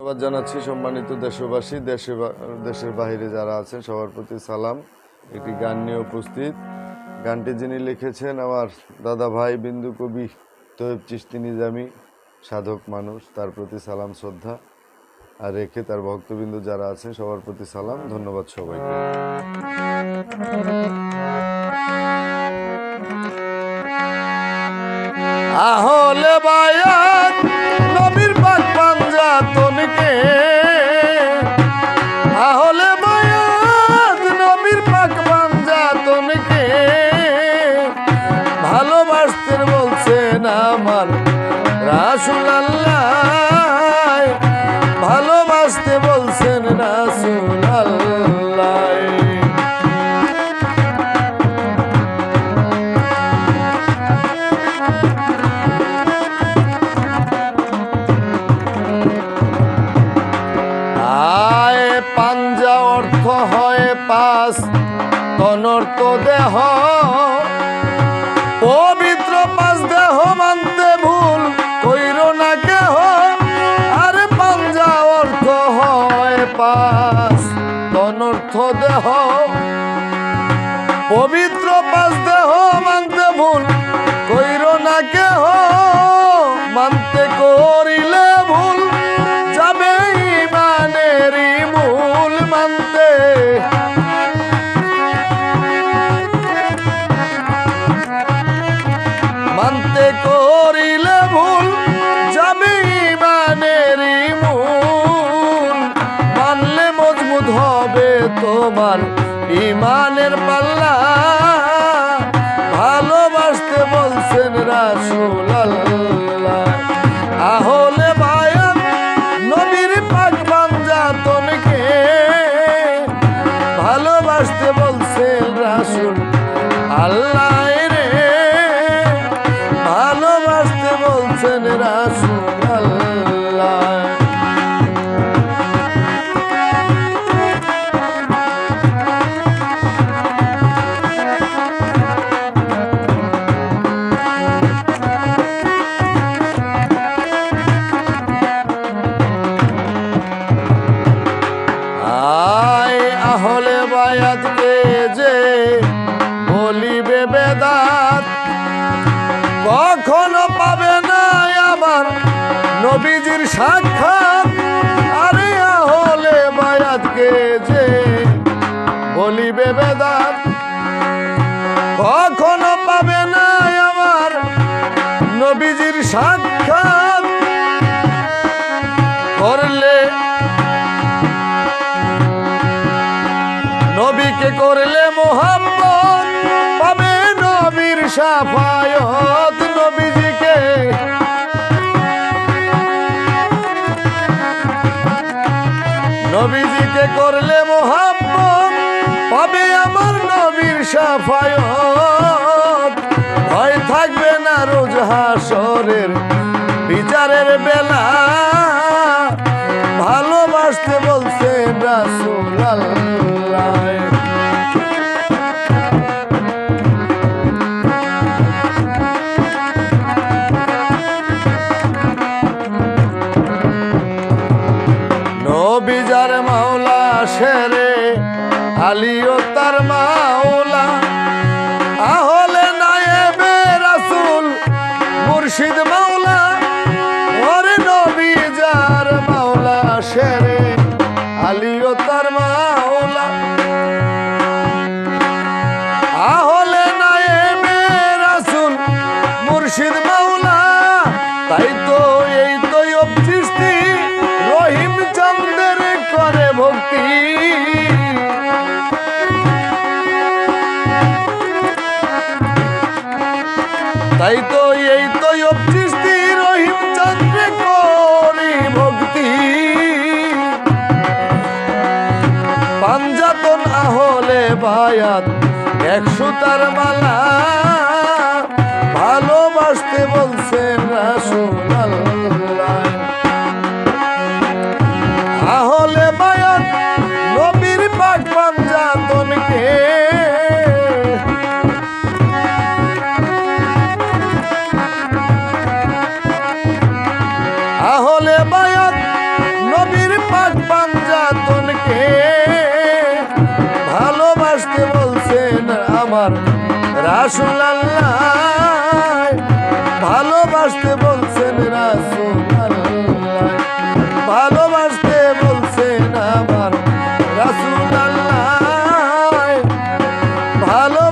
ধন্যবাদ জানাচ্ছি সম্মানিত দেশবাসী, দেশের বাইরে যারা আছেন সবার প্রতি সালাম। একটি গান নিয়ে উপস্থিত। গানটি যিনি লিখেছেন আমার দাদা ভাই বিন্দু কবি তৈয়ব চিশতি নিজামী, সাধক মানুষ, তার প্রতি সালাম শ্রদ্ধা আর রেখে তার ভক্তবিন্দু যারা আছেন সবার প্রতি সালাম। ধন্যবাদ সবাইকে। আহলে বায়াত নবীর পাক পাঞ্জাতনকে, আহলে বায়াত নবীর পাক পাঞ্জাতনকে ভালোবাসতে বলছেন আমার রাসূলুল্লাহ, ভালোবাসতে বলছেন রাসূলুল্লাহ। পাঞ্জা অর্থ হয় পাঁচ, তনর্থ দেহ, পবিত্র পাঁচ দেহ মানতে ভুল কইর না কেহ। আরে পাঞ্জা অর্থ হয় পাঁচ, তনর্থ দেহ, পবিত্র পাঁচ দেহ মানতে ভুল কইর না কেহ। মানতে করিলে ভুল যাবে ইমানেরই মূল, মানতে মানতে করিলে ভুল যাবে ইমানেরই মূল। মানলে মজবুত হবে তোমার ইমানের পাল্লা, ভালোবাসতে বলছেন রাসূলুল্লাহ। আহলে বায়াত নবীর পাক পাঞ্জাতনকে ভালোবাসতে বলছেন রাসূল আল্লাহ রে, ভালোবাসতে বলছেন রাসূলুল্লাহ। আহলে বায়াতকে যে বলিবে বেদাত, কখনো পাবে না আবার নবীজির সাক্ষাৎ। আরে আহলে বায়াতকে যে বলিবে বেদাত, কখনো পাবে না আমার নবীজির সাক্ষাৎ। করলে নবীকে করলে মোহাম্মদ পাবে নবীর শাফায়াত। নবীজিকে নবীজিকে করলে মোহাম্মদ পাবে আমার নবীর শাফায়াত। ভয় থাকবে না রোজ হাসরের বিচারের বেলা, ভালোবাসতে বলছেন রাসূলুল্লাহ। নবী যার মাওলা শেরে আলীও তার মাওলা, আহলে নায়েবে রাসূল মুর্শিদ মাওলা। ওরে নবী যার মাওলা শেরে আলীও তার মাওলা, আহলে নায়েবে রাসূল মুর্শিদ মাওলা। তাই তো এই তৈয়ব চিশতি রহিম চন্দ্রের করে ভক্তি, তাই তো এই তৈয়ব চিশতি রহিম চন্দ্রে করি ভক্তি। পাঞ্জাতন আহলে বায়াত 100 তার মালা, ভালোবাসতে বলছেন রাসূলুল্লাহ। আহলে বায়াত নবীর পাক পাঞ্জাতনকে আহলে বায়াত নবী নবীর পাক পাঞ্জাতনকে ভালোবাসতে বলছেন আমার রাসূল আল্লাহ, ভালোবাসতে বলছেন রাসূল আল্লাহ, ভালোবাসতে বলছেন আমার রাসূল আল্লাহ, ভালো